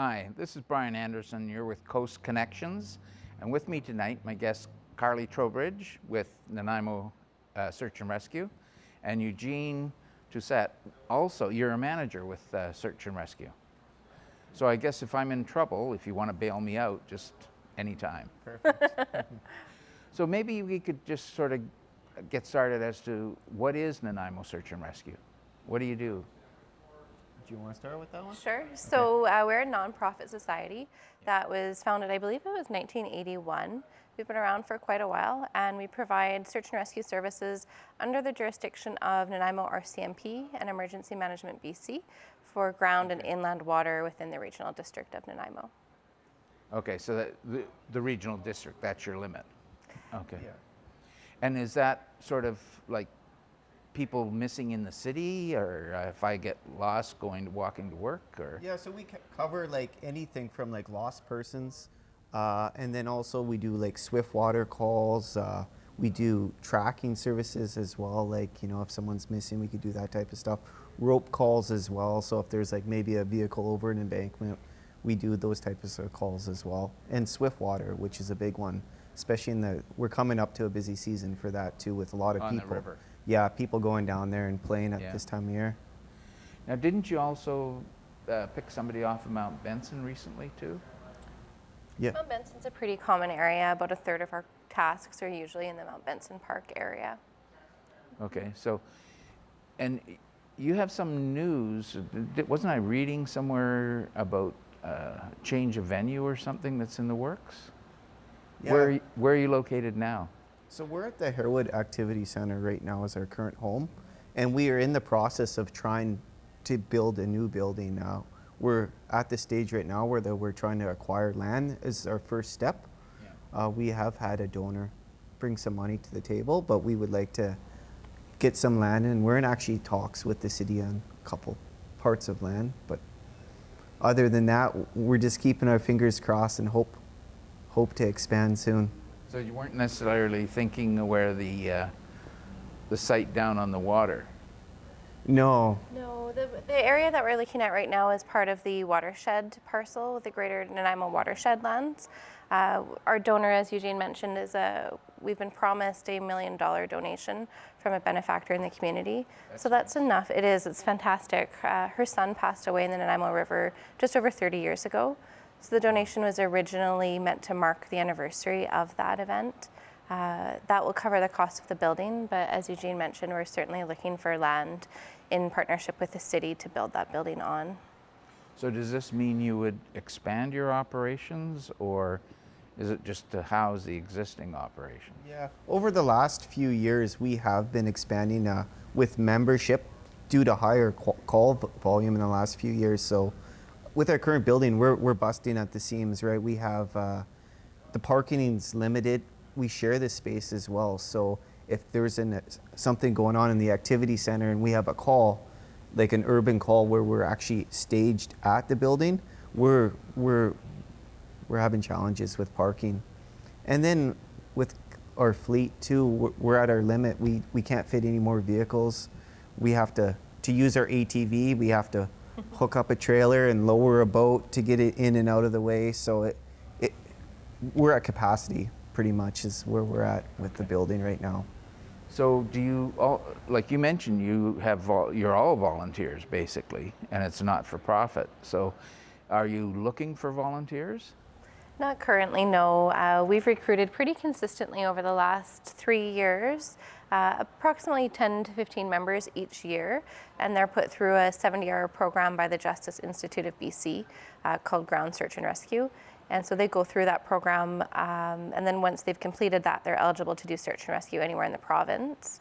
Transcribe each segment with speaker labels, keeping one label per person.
Speaker 1: Hi, this is Brian Anderson. You're with Coast Connections, and with me tonight, my guest Carly Trobridge with Nanaimo Search and Rescue, and Eugene Touchette. Also, you're a manager with Search and Rescue. So I guess if I'm in trouble, if you want to bail me out, just anytime.
Speaker 2: Perfect.
Speaker 1: So maybe we could just sort of get started as to what is Nanaimo Search and Rescue? What do you do?
Speaker 2: Do you want to start with that one?
Speaker 3: Sure. So we're a nonprofit society that was founded, I believe it was 1981. We've been around for quite a while, and we provide search and rescue services under the jurisdiction of Nanaimo RCMP and Emergency Management BC for ground and inland water within the regional district of Nanaimo.
Speaker 1: Okay, so the regional district, that's your limit. Okay.
Speaker 2: Yeah.
Speaker 1: And is that sort of like people missing in the city, or if I get lost walking to work, or?
Speaker 2: Yeah, so we cover like anything from like lost persons, and then also we do like swift water calls. We do tracking services as well, like, if someone's missing, we could do that type of stuff. Rope calls as well, so if there's like maybe a vehicle over an embankment, we do those types of calls as well. And swift water, which is a big one, especially we're coming up to a busy season for that too, with a lot of people.
Speaker 1: On the river.
Speaker 2: Yeah, people going down there and playing at this time of year.
Speaker 1: Now, didn't you also pick somebody off of Mount Benson recently too?
Speaker 2: Yeah.
Speaker 3: Mount Benson's a pretty common area. About a third of our tasks are usually in the Mount Benson Park area.
Speaker 1: Okay, so, and you have some news, wasn't I reading somewhere about change of venue or something that's in the works?
Speaker 2: Yeah.
Speaker 1: Where are you located now?
Speaker 2: So we're at the Harewood Activity Center right now as our current home, and we are in the process of trying to build a new building now. We're at the stage right now where we're trying to acquire land as our first step. Yeah. We have had a donor bring some money to the table, but we would like to get some land, and we're in actually talks with the city on a couple parts of land. But other than that, we're just keeping our fingers crossed and hope to expand soon.
Speaker 1: So you weren't necessarily thinking where the site down on the water?
Speaker 2: No.
Speaker 3: No, the area that we're looking at right now is part of the watershed parcel with the Greater Nanaimo watershed lands. Our donor, as Eugene mentioned, we've been promised $1 million donation from a benefactor in the community. So that's enough. It's fantastic. Her son passed away in the Nanaimo River just over 30 years ago. So the donation was originally meant to mark the anniversary of that event. That will cover the cost of the building, but as Eugene mentioned, we're certainly looking for land in partnership with the city to build that building on.
Speaker 1: So does this mean you would expand your operations, or is it just to house the existing operation?
Speaker 2: Yeah, over the last few years, we have been expanding with membership due to higher call volume in the last few years. So with our current building, we're busting at the seams, right? We have the parking's limited. We share this space as well. So if there's something going on in the activity center and we have a call, like an urban call where we're actually staged at the building, we're having challenges with parking. And then with our fleet too, we're at our limit. We can't fit any more vehicles. We have to use our ATV, we have to hook up a trailer and lower a boat to get it in and out of the way. So we're at capacity pretty much is where we're at with the building right now.
Speaker 1: So do you, like you mentioned, you're all volunteers basically, and it's not for profit. So are you looking for volunteers?
Speaker 3: Not currently, no. We've recruited pretty consistently over the last 3 years, approximately 10 to 15 members each year, and they're put through a 70-hour program by the Justice Institute of BC called Ground Search and Rescue. And so they go through that program, and then once they've completed that, they're eligible to do search and rescue anywhere in the province.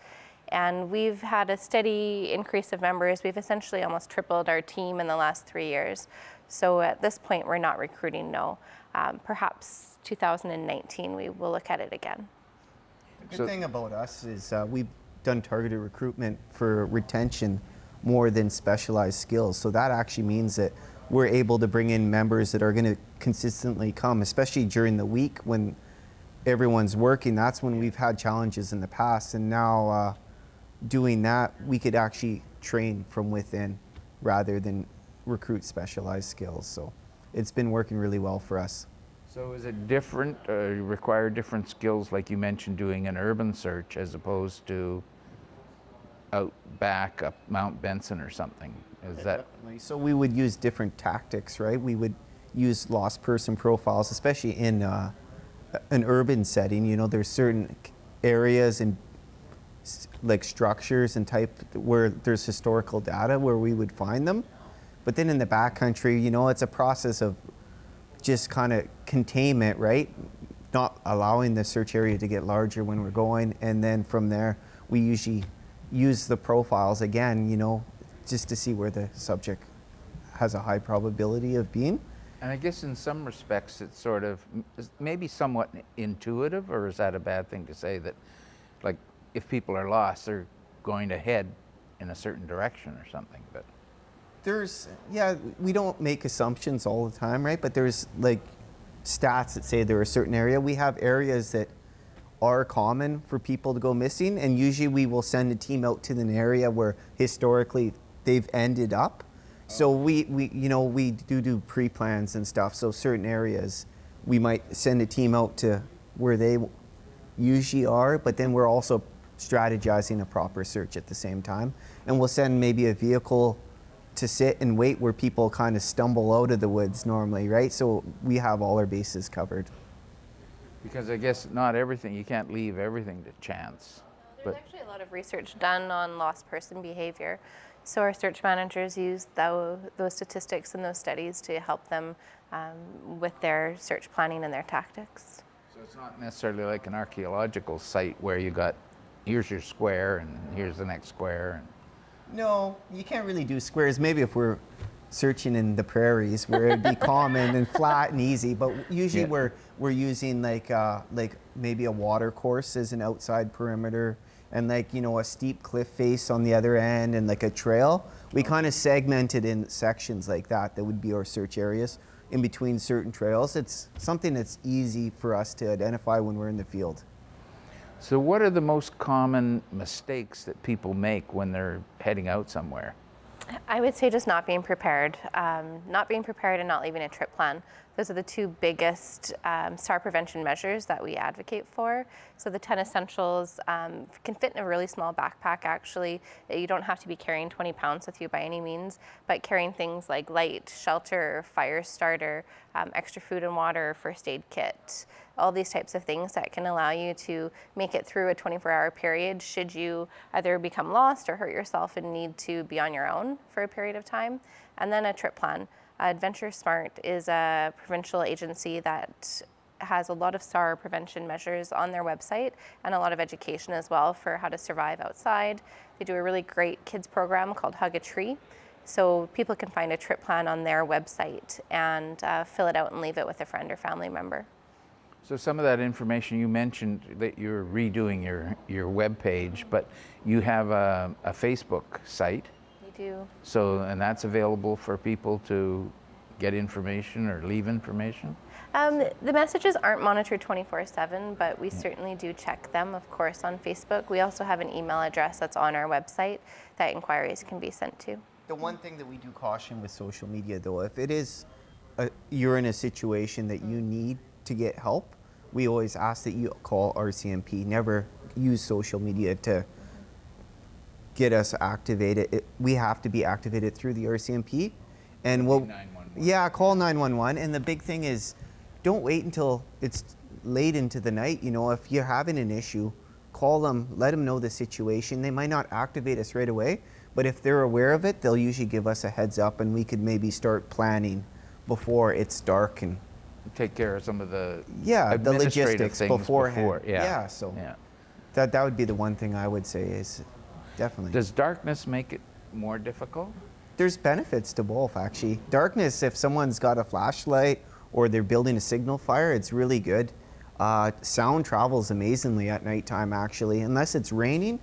Speaker 3: And we've had a steady increase of members. We've essentially almost tripled our team in the last 3 years. So at this point, we're not recruiting, no. Perhaps 2019, we will look at it again.
Speaker 2: The good thing about us is we've done targeted recruitment for retention more than specialized skills. So that actually means that we're able to bring in members that are going to consistently come, especially during the week when everyone's working. That's when we've had challenges in the past. And now doing that, we could actually train from within rather than recruit specialized skills. So it's been working really well for us.
Speaker 1: So is it different, require different skills, like you mentioned, doing an urban search as opposed to out back up Mount Benson or something? Is that?
Speaker 2: Definitely. So we would use different tactics, right? We would use lost person profiles, especially in an urban setting. You know, there's certain areas and like structures and type where there's historical data where we would find them. But then in the backcountry, you know, it's a process of just kind of containment, right? Not allowing the search area to get larger when we're going. And then from there, we usually use the profiles again, you know, just to see where the subject has a high probability of being.
Speaker 1: And I guess in some respects it's sort of maybe somewhat intuitive, or is that a bad thing to say, that like if people are lost, they're going to head in a certain direction or something? But
Speaker 2: yeah, we don't make assumptions all the time, right? But there's like stats that say there are a certain area. We have areas that are common for people to go missing, and usually we will send a team out to an area where historically they've ended up. So we you know, we do pre-plans and stuff. So certain areas we might send a team out to where they usually are, but then we're also strategizing a proper search at the same time. And we'll send maybe a vehicle to sit and wait where people kind of stumble out of the woods normally, right? So we have all our bases covered.
Speaker 1: because I guess not everything, you can't leave everything to chance.
Speaker 3: There's actually a lot of research done on lost person behavior. So our search managers use those statistics and those studies to help them with their search planning and their tactics.
Speaker 1: So it's not necessarily like an archaeological site where you got, here's your square and here's the next square.
Speaker 2: No, you can't really do squares. Maybe if we're searching in the prairies where it'd be common and flat and easy, but usually we're using like maybe a water course as an outside perimeter, and like, you know, a steep cliff face on the other end, and like a trail. We kind of segment it in sections like that. That would be our search areas in between certain trails. It's something that's easy for us to identify when we're in the field.
Speaker 3: Mm-hmm.
Speaker 1: So what are the most common mistakes that people make when they're heading out somewhere?
Speaker 3: I would say just not being prepared. Not being prepared and not leaving a trip plan. Those are the two biggest SAR prevention measures that we advocate for. So the 10 essentials can fit in a really small backpack, actually. You don't have to be carrying 20 pounds with you by any means, but carrying things like light, shelter, fire starter, extra food and water, first aid kit, all these types of things that can allow you to make it through a 24-hour period should you either become lost or hurt yourself and need to be on your own for a period of time. And then a trip plan. Adventure Smart is a provincial agency that has a lot of SAR prevention measures on their website and a lot of education as well for how to survive outside. They do a really great kids program called Hug a Tree. So people can find a trip plan on their website and fill it out and leave it with a friend or family member.
Speaker 1: So some of that information, you mentioned that you're redoing your web page, but you have a Facebook site.
Speaker 3: We do.
Speaker 1: So, and that's available for people to get information or leave information?
Speaker 3: The messages aren't monitored 24/7, but we certainly do check them, of course, on Facebook. We also have an email address that's on our website that inquiries can be sent to.
Speaker 2: The one thing that we do caution with social media, though, if it is you're in a situation that you need to get help, we always ask that you call RCMP. Never use social media to get us activated. We have to be activated through the RCMP. And we'll,
Speaker 1: 911.
Speaker 2: yeah, call 911. And the big thing is, don't wait until it's late into the night. You know, if you're having an issue, call them, let them know the situation. They might not activate us right away, but if they're aware of it, they'll usually give us a heads up, and we could maybe start planning before it's dark and
Speaker 1: Take care of some of the
Speaker 2: the
Speaker 1: administrative
Speaker 2: logistics
Speaker 1: things
Speaker 2: beforehand.
Speaker 1: Yeah.
Speaker 2: So
Speaker 1: Yeah.
Speaker 2: that would be the one thing I would say is definitely.
Speaker 1: Does darkness make it more difficult?
Speaker 2: There's benefits to both, actually. Darkness, if someone's got a flashlight or they're building a signal fire, it's really good. Sound travels amazingly at nighttime, actually, unless it's raining,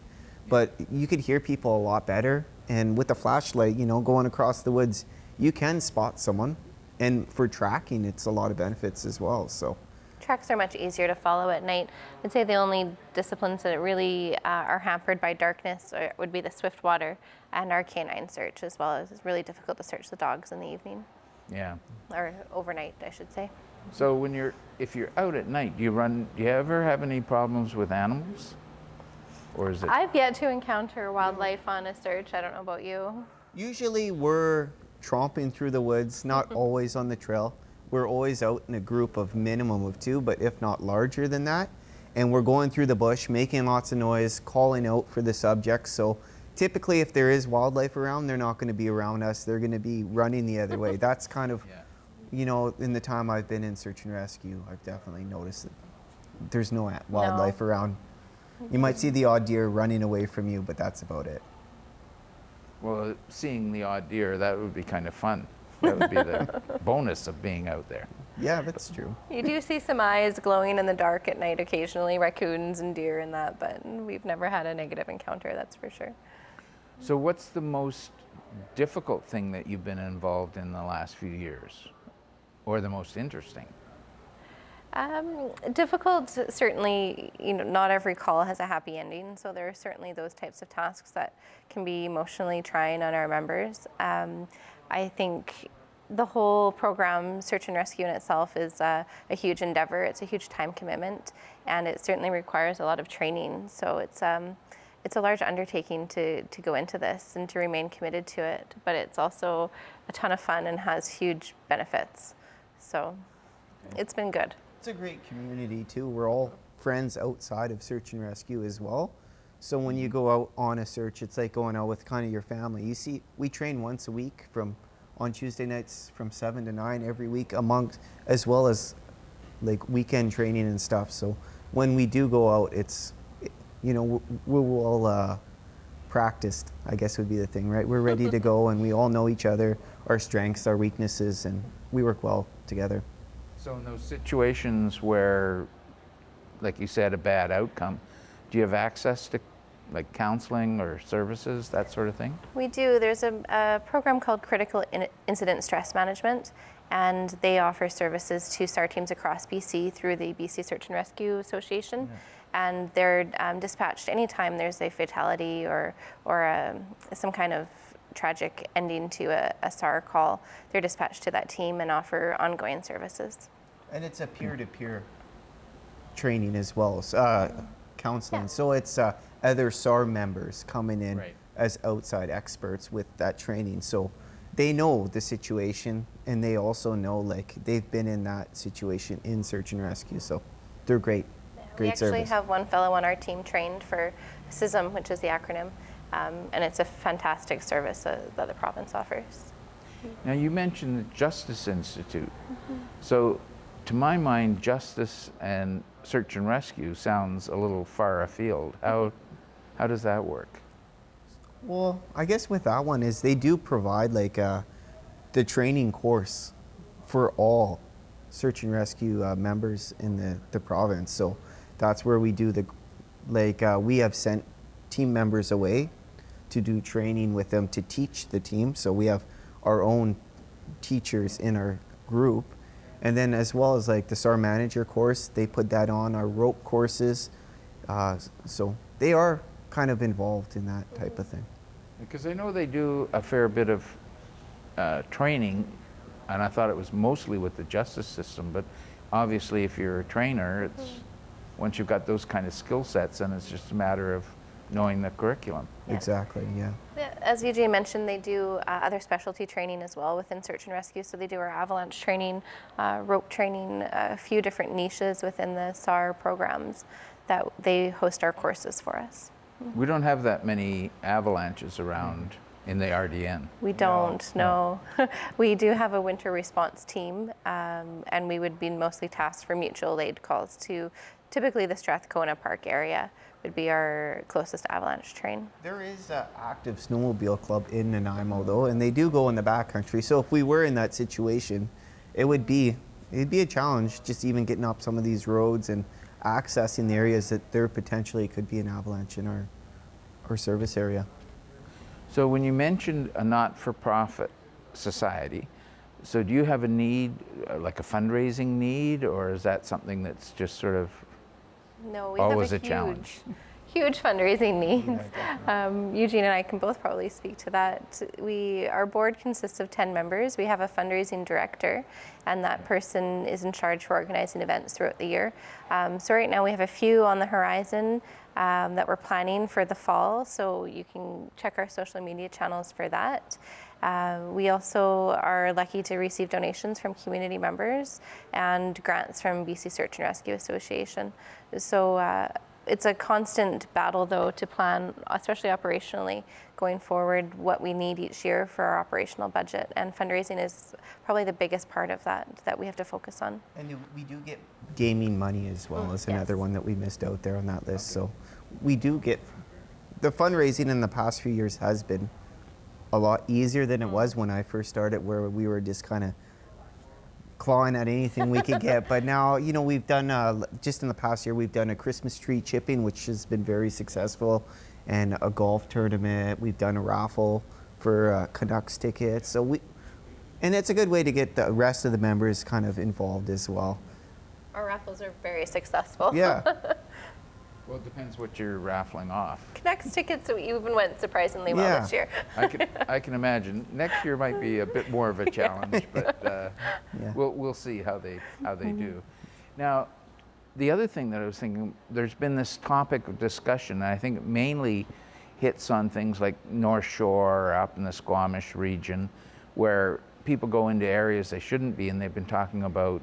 Speaker 2: but you could hear people a lot better. And with a flashlight, you know, going across the woods, you can spot someone. And for tracking, it's a lot of benefits as well, so.
Speaker 3: Tracks are much easier to follow at night. I'd say the only disciplines that really are hampered by darkness would be the swift water and our canine search, as well as it's really difficult to search the dogs in the evening.
Speaker 1: Yeah.
Speaker 3: or overnight, I should say.
Speaker 1: So if you're out at night, do you ever have any problems with animals? Or is it?
Speaker 3: I've yet to encounter wildlife on a search. I don't know about you.
Speaker 2: Usually we're tromping through the woods, not always on the trail. We're always out in a group of minimum of 2, but if not larger than that. And we're going through the bush, making lots of noise, calling out for the subjects. So typically if there is wildlife around, they're not going to be around us. They're going to be running the other way. That's kind of,
Speaker 1: Yeah.
Speaker 2: you know, in the time I've been in search and rescue, I've definitely noticed that there's no wildlife around. You might see the odd deer running away from you, but that's about it.
Speaker 1: Well, seeing the odd deer, that would be kind of fun. That would be the bonus of being out there.
Speaker 2: Yeah, that's true.
Speaker 3: You do see some eyes glowing in the dark at night occasionally, raccoons and deer and that, but we've never had a negative encounter, that's for sure.
Speaker 1: So what's the most difficult thing that you've been involved in the last few years? Or the most interesting?
Speaker 3: Difficult, certainly, you know, not every call has a happy ending, so there are certainly those types of tasks that can be emotionally trying on our members. I think the whole program, Search and Rescue in itself, is a huge endeavor. It's a huge time commitment, and it certainly requires a lot of training. So it's a large undertaking to go into this and to remain committed to it, but it's also a ton of fun and has huge benefits. So it's been good.
Speaker 2: It's a great community too. We're all friends outside of search and rescue as well. So when you go out on a search, it's like going out with kind of your family. You see, we train once a week on Tuesday nights from 7 to 9 every week, as well as like weekend training and stuff. So when we do go out, it's, you know, we're all practiced, I guess would be the thing, right? We're ready to go, and we all know each other, our strengths, our weaknesses, and we work well together.
Speaker 1: So in those situations where, like you said, a bad outcome, do you have access to like counseling or services, that sort of thing?
Speaker 3: We do. There's a program called Critical Incident Stress Management, and they offer services to SAR teams across BC through the BC Search and Rescue Association. Yeah. And they're dispatched anytime there's a fatality or some kind of tragic ending to a SAR call. They're dispatched to that team and offer ongoing services.
Speaker 2: And it's a peer-to-peer training as well, counseling. Yeah. So it's other SAR members coming in as outside experts with that training. So they know the situation, and they also know, like, they've been in that situation in search and rescue. So they're great. Great service.
Speaker 3: We actually have one fellow on our team trained for CISM, which is the acronym, and it's a fantastic service that the province offers.
Speaker 1: Now you mentioned the Justice Institute. So to my mind, justice and search and rescue sounds a little far afield. How does that work?
Speaker 2: Well, I guess with that one is they do provide like the training course for all search and rescue members in the province. So that's where we do we have sent team members away to do training with them to teach the team. So we have our own teachers in our group. And then as well as like the SAR manager course, they put that on our rope courses. So they are kind of involved in that type of thing.
Speaker 1: Because I know they do a fair bit of training, and I thought it was mostly with the justice system, but obviously if you're a trainer, it's once you've got those kind of skill sets, then it's just a matter of knowing the curriculum.
Speaker 3: Yeah.
Speaker 1: Exactly,
Speaker 3: yeah. As Eugene mentioned, they do other specialty training as well within search and rescue. So they do our avalanche training, rope training, a few different niches within the SAR programs that they host our courses for us.
Speaker 1: We don't have that many avalanches around in the RDN.
Speaker 3: We don't, no. We do have a winter response team, and we would be mostly tasked for mutual aid calls to typically the Strathcona Park area would be our closest avalanche train.
Speaker 2: There is an active snowmobile club in Nanaimo though, and they do go in the backcountry. So if we were in that situation, it'd be a challenge just even getting up some of these roads and accessing the areas that there potentially could be an avalanche in our service area.
Speaker 1: So when you mentioned a not-for-profit society, so do you have a need, like a fundraising need, or is that something that's just sort of
Speaker 3: No, we
Speaker 1: always
Speaker 3: have
Speaker 1: a challenge?
Speaker 3: Huge fundraising needs. Eugene and I can both probably speak to that. Our board consists of 10 members. We have a fundraising director, and that person is in charge for organizing events throughout the year. So right now we have a few on the horizon that we're planning for the fall, so you can check our social media channels for that. We also are lucky to receive donations from community members and grants from BC Search and Rescue Association. So it's a constant battle, though, to plan, especially operationally, going forward, what we need each year for our operational budget. And fundraising is probably the biggest part of that we have to focus on.
Speaker 2: And we do get gaming money as well as another one that we missed out there on that list. So we do get, the fundraising in the past few years has been a lot easier than it was when I first started, where we were just kind of clawing at anything we could get. But now, you know, we've done, just in the past year, we've done a Christmas tree chipping, which has been very successful, and a golf tournament. We've done a raffle for Canucks tickets. And it's a good way to get the rest of the members kind of involved as well.
Speaker 3: Our raffles are very successful.
Speaker 2: Yeah.
Speaker 1: Well, it depends what you're raffling off.
Speaker 3: Canucks tickets even went surprisingly well this year.
Speaker 1: I can imagine. Next year might be a bit more of a challenge, but we'll see how they do. Now, the other thing that I was thinking, there's been this topic of discussion, and I think it mainly hits on things like North Shore, up in the Squamish region, where people go into areas they shouldn't be, and they've been talking about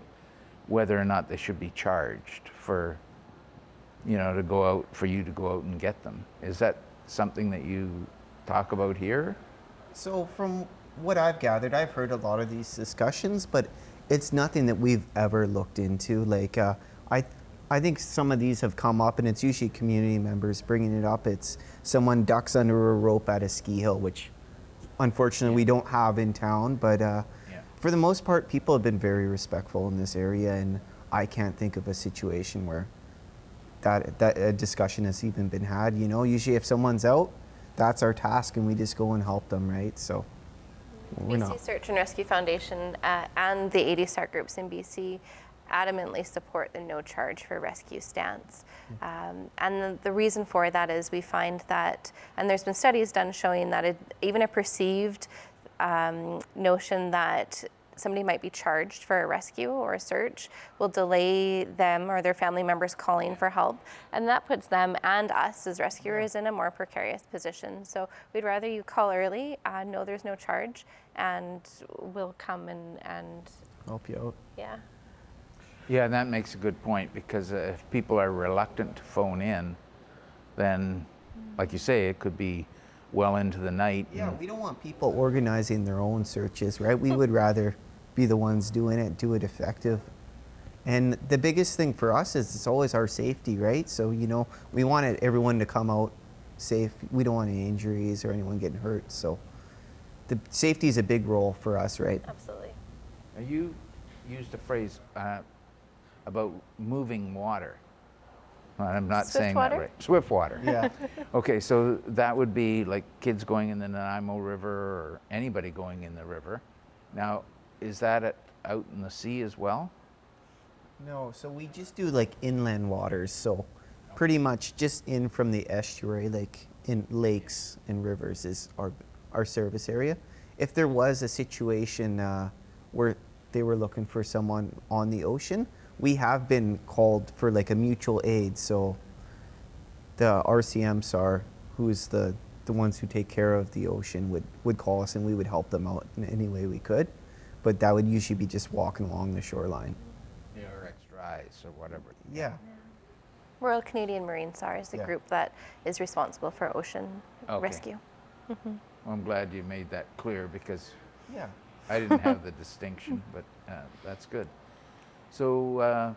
Speaker 1: whether or not they should be charged for, you know, for you to go out and get them. Is that something that you talk about here?
Speaker 2: So from what I've gathered, I've heard a lot of these discussions, but it's nothing that we've ever looked into. Like, I think some of these have come up, and it's usually community members bringing it up. It's someone ducks under a rope at a ski hill, which unfortunately we don't have in town, but for the most part, people have been very respectful in this area, and I can't think of a situation where that a discussion has even been had. You know, usually if someone's out, that's our task, and we just go and help them, right? So we're
Speaker 3: BC Search and Rescue Foundation and the 80 Start groups in BC adamantly support the no charge for rescue stance. And the reason for that is we find that, and there's been studies done showing that even a perceived notion that somebody might be charged for a rescue or a search will delay them or their family members calling for help, and that puts them and us as rescuers in a more precarious position. So we'd rather you call early, know there's no charge, and we'll come and
Speaker 2: help you out.
Speaker 3: Yeah.
Speaker 1: Yeah, and that makes a good point, because if people are reluctant to phone in, then, like you say, it could be well into the night.
Speaker 2: Yeah, we don't want people organizing their own searches, right? We would rather be the ones doing it, do it effective. And the biggest thing for us is it's always our safety, right? So, you know, we wanted everyone to come out safe. We don't want any injuries or anyone getting hurt. So the safety is a big role for us, right?
Speaker 3: Absolutely.
Speaker 1: Now, you used a phrase about moving water. I'm not
Speaker 3: Swift
Speaker 1: saying
Speaker 3: water?
Speaker 1: that right. Swift water.
Speaker 2: Yeah.
Speaker 1: Okay, so that would be like kids going in the Nanaimo River or anybody going in the river. Now, is that out in the sea as well?
Speaker 2: No, so we just do like inland waters. So pretty much just in from the estuary, like in lakes and rivers is our service area. If there was a situation where they were looking for someone on the ocean, we have been called for like a mutual aid. So the RCMs who's the ones who take care of the ocean would call us, and we would help them out in any way we could. But that would usually be just walking along the shoreline.
Speaker 1: Yeah, or extra eyes or whatever.
Speaker 2: Yeah.
Speaker 3: Royal Canadian Marine SAR is the group that is responsible for ocean rescue.
Speaker 1: Well, I'm glad you made that clear, because
Speaker 2: Yeah.
Speaker 1: I didn't have the distinction, but that's good. So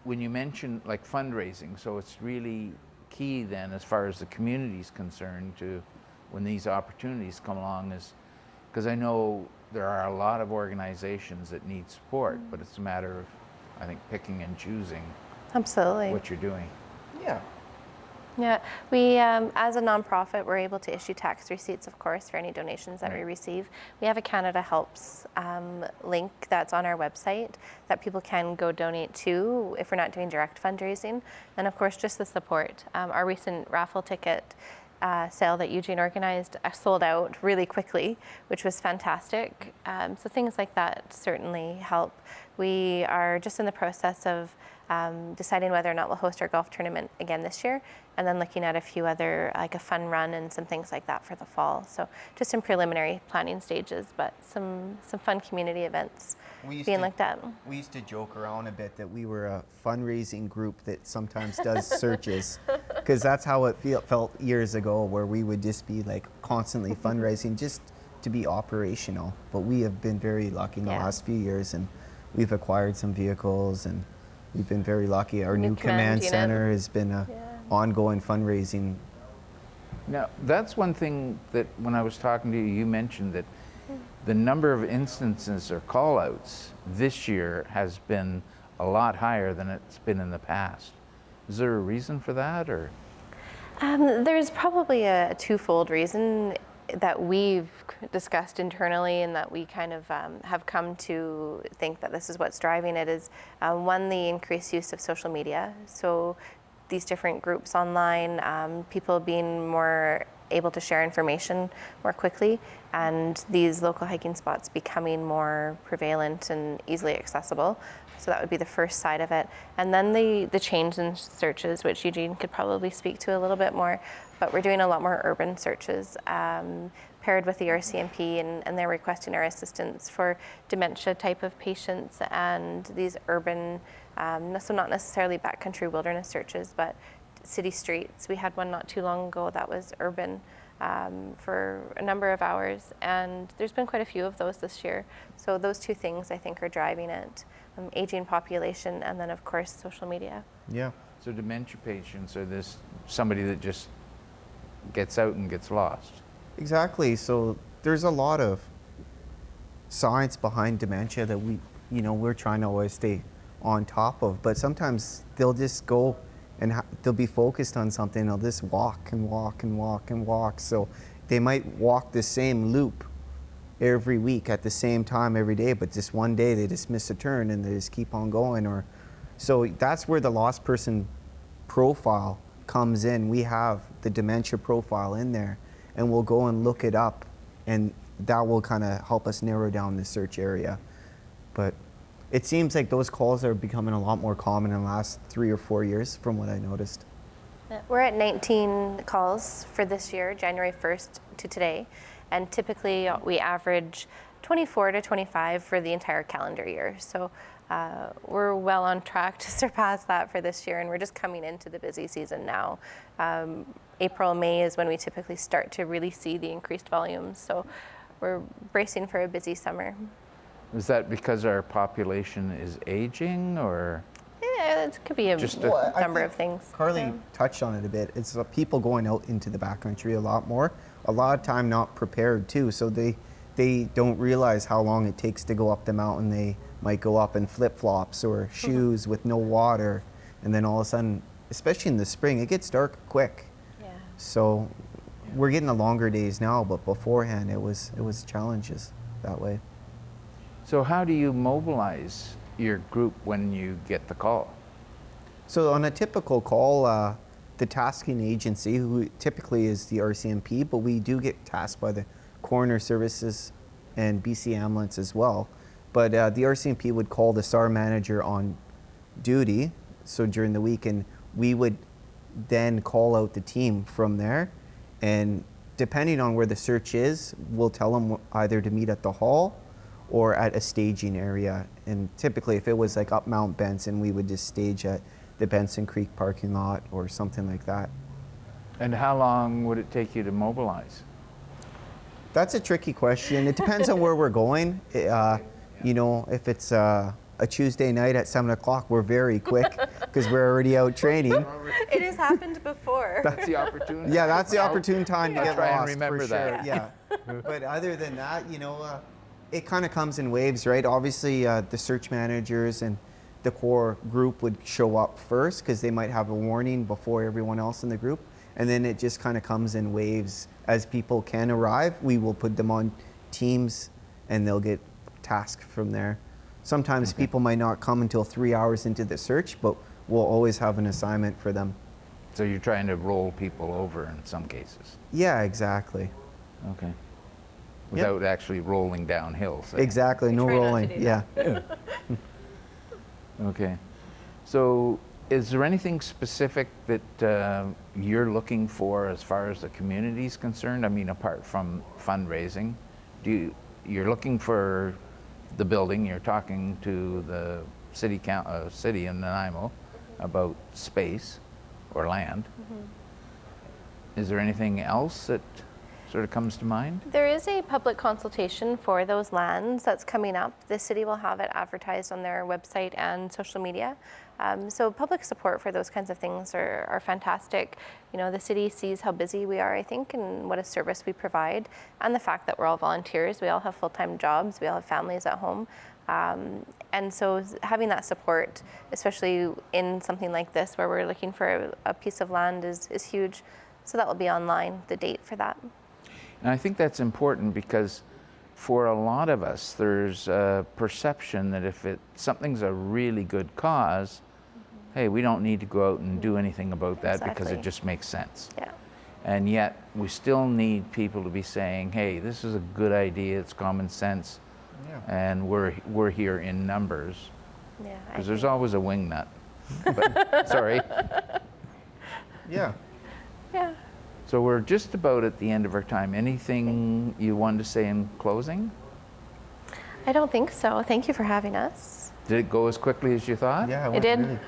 Speaker 1: when you mention like fundraising, so it's really key then, as far as the community's concerned, to when these opportunities come along, is because I know there are a lot of organizations that need support, but it's a matter of, I think, picking and choosing
Speaker 3: Absolutely.
Speaker 1: what you're doing.
Speaker 2: Yeah.
Speaker 3: Yeah, we, as a nonprofit, we're able to issue tax receipts, of course, for any donations that we receive. We have a Canada Helps link that's on our website that people can go donate to if we're not doing direct fundraising. And of course, just the support. Our recent raffle ticket sale that Eugene organized sold out really quickly, which was fantastic. So things like that certainly help. We are just in the process of deciding whether or not we'll host our golf tournament again this year, and then looking at a few other, like a fun run and some things like that for the fall. So just in preliminary planning stages, but some fun community events being looked at.
Speaker 2: We used to joke around a bit that we were a fundraising group that sometimes does searches, because that's how it felt years ago, where we would just be like constantly fundraising just to be operational. But we have been very lucky in the last few years, and we've acquired some vehicles, and we've been very lucky. Our new command center has been a ongoing fundraising.
Speaker 1: Now, that's one thing that when I was talking to you, you mentioned that the number of instances or call-outs this year has been a lot higher than it's been in the past. Is there a reason for that, or?
Speaker 3: There's probably a twofold reason that we've discussed internally, and that we kind of have come to think that this is what's driving it, is one, the increased use of social media. So these different groups online, people being more able to share information more quickly, and these local hiking spots becoming more prevalent and easily accessible. So that would be the first side of it. And then the change in searches, which Eugene could probably speak to a little bit more, but we're doing a lot more urban searches paired with the RCMP, and they're requesting our assistance for dementia type of patients and these urban, so not necessarily backcountry wilderness searches, but city streets. We had one not too long ago that was urban for a number of hours, and there's been quite a few of those this year. So those two things I think are driving it. Aging population, and then of course social media.
Speaker 2: Yeah.
Speaker 1: So dementia patients are this somebody that just gets out and gets lost?
Speaker 2: Exactly. So there's a lot of science behind dementia that we're trying to always stay on top of, but sometimes they'll just go and they'll be focused on something. They'll just walk and walk and walk and walk. So they might walk the same loop every week at the same time every day, but just one day they just miss a turn and they just keep on going. Or so that's where the lost person profile comes in. We have the dementia profile in there, and we'll go and look it up, and that will kind of help us narrow down the search area. But it seems like those calls are becoming a lot more common in the last 3 or 4 years from what I noticed.
Speaker 3: We're at 19 calls for this year, January 1st to today, and typically we average 24 to 25 for the entire calendar year. So we're well on track to surpass that for this year, and we're just coming into the busy season now. April, May is when we typically start to really see the increased volumes, so we're bracing for a busy summer.
Speaker 1: Is that because our population is aging, or?
Speaker 3: Yeah, it could be a number of things.
Speaker 2: Carly touched on it a bit. It's people going out into the backcountry a lot more. A lot of time not prepared too, so they don't realize how long it takes to go up the mountain. They might go up in flip-flops or shoes with no water, and then all of a sudden, especially in the spring, it gets dark quick.
Speaker 3: Yeah.
Speaker 2: So we're getting the longer days now, but beforehand it was challenges that way.
Speaker 1: So how do you mobilize your group when you get the call?
Speaker 2: So on a typical call, the tasking agency, who typically is the RCMP, but we do get tasked by the coroner services and BC Ambulance as well. But the RCMP would call the SAR manager on duty, so during the week, and we would then call out the team from there. And depending on where the search is, we'll tell them either to meet at the hall or at a staging area. And typically if it was like up Mount Benson, we would just stage at the Benson Creek parking lot or something like that.
Speaker 1: And how long would it take you to mobilize?
Speaker 2: That's a tricky question. It depends on where we're going. If it's a Tuesday night at 7 o'clock, we're very quick because we're already out training.
Speaker 3: It has happened before.
Speaker 1: That's the opportunity.
Speaker 2: Yeah, that's the opportune time to get
Speaker 1: try and
Speaker 2: lost,
Speaker 1: remember
Speaker 2: for sure.
Speaker 1: that.
Speaker 2: Yeah. But other than that, it kind of comes in waves, right? Obviously, the search managers and the core group would show up first because they might have a warning before everyone else in the group. And then it just kind of comes in waves. As people can arrive, we will put them on teams and they'll get tasked from there. Sometimes people might not come until 3 hours into the search, but we'll always have an assignment for them.
Speaker 1: So you're trying to roll people over in some cases.
Speaker 2: Yeah, exactly.
Speaker 1: Okay. Without actually rolling down hills.
Speaker 2: Exactly, no
Speaker 3: try not to
Speaker 2: rolling.
Speaker 3: do
Speaker 2: Yeah.
Speaker 1: Okay. So is there anything specific that you're looking for as far as the community is concerned? I mean, apart from fundraising, you're looking for the building, you're talking to the city in Nanaimo about space or land. Is there anything else that sort of comes to mind?
Speaker 3: There is a public consultation for those lands that's coming up. The city will have it advertised on their website and social media. So public support for those kinds of things are fantastic. You know, the city sees how busy we are, I think, and what a service we provide, and the fact that we're all volunteers. We all have full-time jobs. We all have families at home. And so having that support, especially in something like this where we're looking for a piece of land is huge. So that will be online, the date for that.
Speaker 1: And I think that's important because for a lot of us, there's a perception that if something's a really good cause, hey, we don't need to go out and do anything about that because it
Speaker 3: Exactly.
Speaker 1: just makes sense.
Speaker 3: Yeah.
Speaker 1: And yet we still need people to be saying, hey, this is a good idea, it's common sense, and we're here in numbers.
Speaker 3: Yeah.
Speaker 1: Because there's always a wingnut. But, sorry.
Speaker 2: Yeah.
Speaker 3: Yeah.
Speaker 1: So we're just about at the end of our time. Anything you wanted to say in closing?
Speaker 3: I don't think so. Thank you for having us.
Speaker 1: Did it go as quickly as you thought?
Speaker 2: Yeah,
Speaker 3: It did.
Speaker 2: Really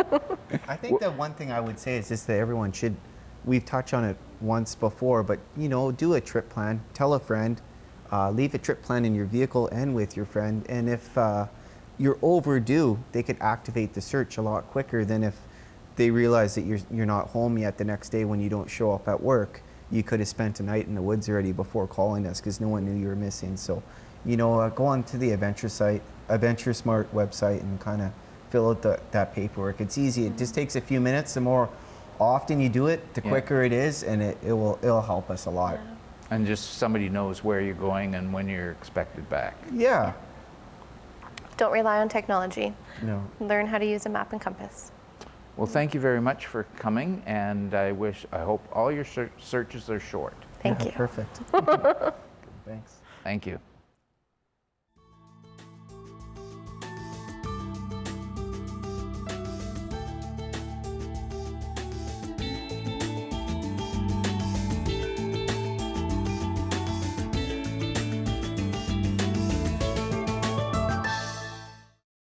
Speaker 2: quick. I think that one thing I would say is just that everyone should, we've touched on it once before, but do a trip plan, tell a friend, leave a trip plan in your vehicle and with your friend. And if you're overdue, they could activate the search a lot quicker than if they realize that you're not home yet the next day when you don't show up at work. You could have spent a night in the woods already before calling us because no one knew you were missing. So, go on to the Adventure Smart website and kind of fill out that paperwork. It's easy. It just takes a few minutes. The more often you do it, the quicker it is, and it'll help us a lot.
Speaker 1: And just somebody knows where you're going and when you're expected back.
Speaker 2: Yeah.
Speaker 3: Don't rely on technology.
Speaker 2: No.
Speaker 3: Learn how to use a map and compass.
Speaker 1: Well, thank you very much for coming, and I hope all your searches are short.
Speaker 3: Thank you.
Speaker 2: Perfect. Thanks.
Speaker 1: Thank you.